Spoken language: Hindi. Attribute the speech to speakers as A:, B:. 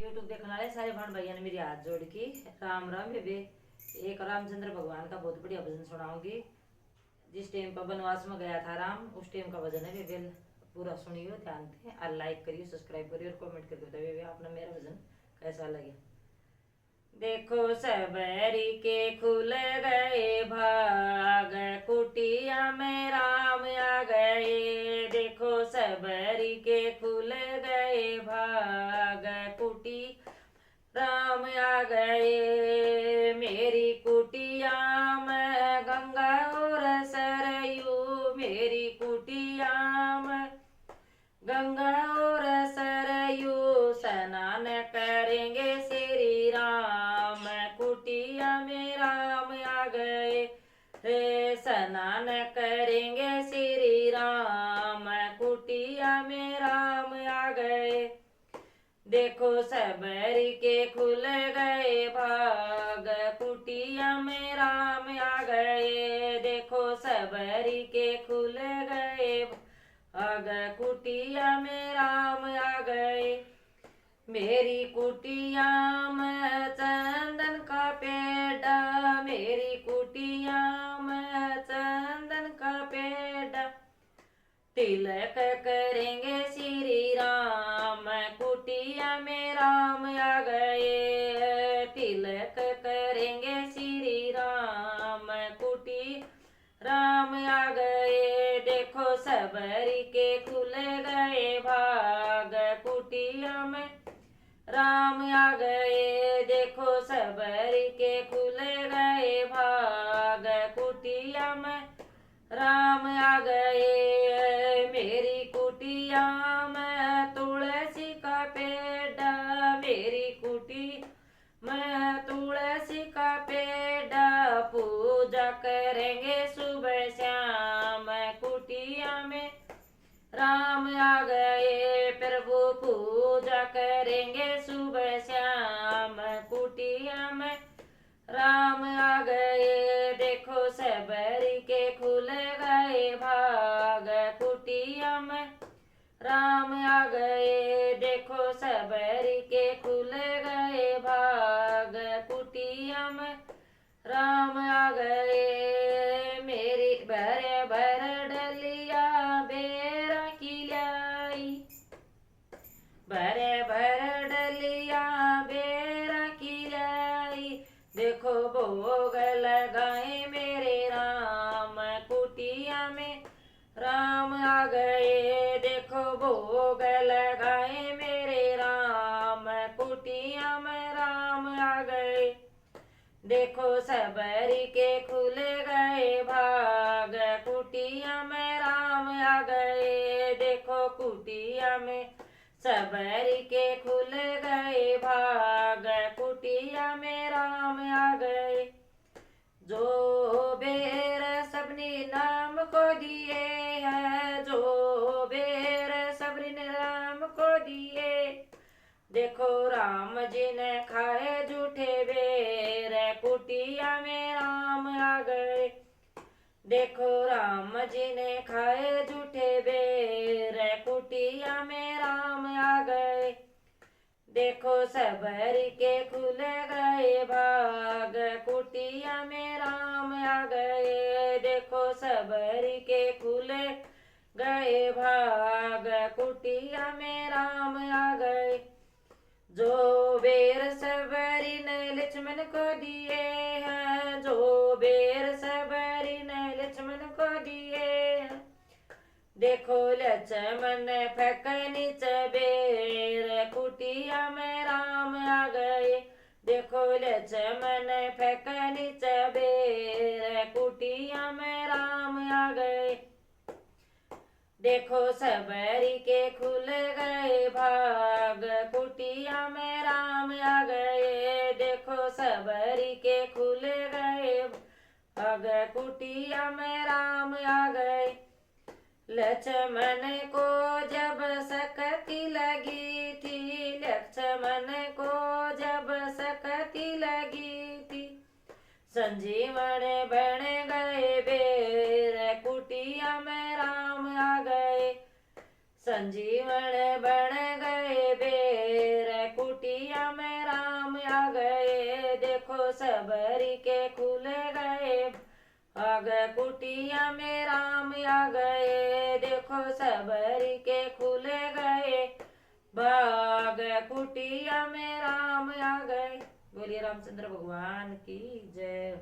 A: यूट्यूब देखने वाले सारे भाण भैया ने मेरी हाथ जोड़ की राम राम बेबे। एक रामचंद्र भगवान का बहुत बढ़िया भजन सुनाऊंगी। जिस टाइम पर वनवास में गया था राम, उस टाइम का भजन है बेबे। पूरा सुनियो ध्यान से और लाइक करियो, सब्सक्राइब करियो और कमेंट करके बताइए बेबे आपने मेरा भजन कैसा लगे। देखो सबरी के खुल गए भाग, कुटिया में राम आ गए। देखो सबरी के खुल गए भाग, कुटी राम आ गए। मेरी कुटिया में गंगा और सरयू, मेरी कुटिया में गंगा और सरयू, स्नान करेंगे श्री राम। कुटिया में राम आ गए रे, स्नान करेंगे श्री राम। कुटिया में राम आ गए। देखो सबरी के खुल गए भाग, कुटिया में राम आ गए। देखो सबरी के खुल गए भाग, कुटिया में राम आ गए। मेरी कुटिया में चंदन का पेड़ा, मेरी कुटिया में चंदन का पेड़ा, तिलक करेंगे श्री राम। कुटिया में राम आ गए, तिलक करेंगे श्री राम। कुटी राम आ गए। देखो सबरी के खुल गए भाग, कुटिया में राम आ गए। देखो सबरी के खुल गए भाग, कुटिया में राम आ गए। मेरी कुटिया में तुलसी का पेड़ा, मेरी कुटी में तुलसी का पेड़ा, पूजा करेंगे सुबह शाम। कुटिया में राम आ गए। प्रभु पूजा करेंगे सुबह शाम। कुटिया में राम आ गए। देखो सबरी के खुल गए भाग, कुटिया में राम आ गए। देखो सबरी के खुल गए भाग, कुटिया में राम आ गए। मेरी भर भर डलिया बेरा की लाई, भर भर डलिया बेरा की लाई। देखो भोग लगाए मेरे राम, कुटिया में राम आ गए। देखो भोग लगाए मेरे राम, कुटिया में राम आ गए। देखो सबरी के खुल गए भाग, कुटिया में राम आ गए। देखो कुटिया में सबरी के खुल गए भाग, कुटिया में राम आ गए। जो बेर सबने नाम को दिए हैं, जो बेर सबने राम को दिए। देखो राम जी ने खाए झूठे बेर, कुटिया में राम आ गए। देखो राम जी ने खाए झूठे बेर, कुटिया में राम आ गए। देखो सबरी के खुल गए भाग, कुटिया में राम आ गए। देखो सबरी के खुल गए भाग, कुटिया में राम आ गए। जो बेर सबरी ने लक्ष्मण को दिए हैं, जो बेर सबरी ने लक्ष्मण को दिए हैं। देखो लक्ष्मण फेंक नीचे बेर, कुटिया में राम आ गए। देखो लक्ष्मण फेंक नीचे बेर, कुटिया में राम आ गए। देखो सबरी के खुल गए भाग, कुटिया में राम आ गए। देखो सबरी के खुल गए भाग, कुटिया में राम आ गए। लक्ष्मण को जब सकती लगी थी, लक्ष्मण को जब सकती लगी थी, संजीवन बन गए बेर, कुटिया में राम आ गए। संजीवन बन गए बेर, कुटिया आ गए, देखो सबरी के खुल गए भाग, कुटिया में राम आ गए, देखो सबरी के खुल गए भाग, कुटिया में राम आ गए। बोलिए रामचंद्र भगवान की जय।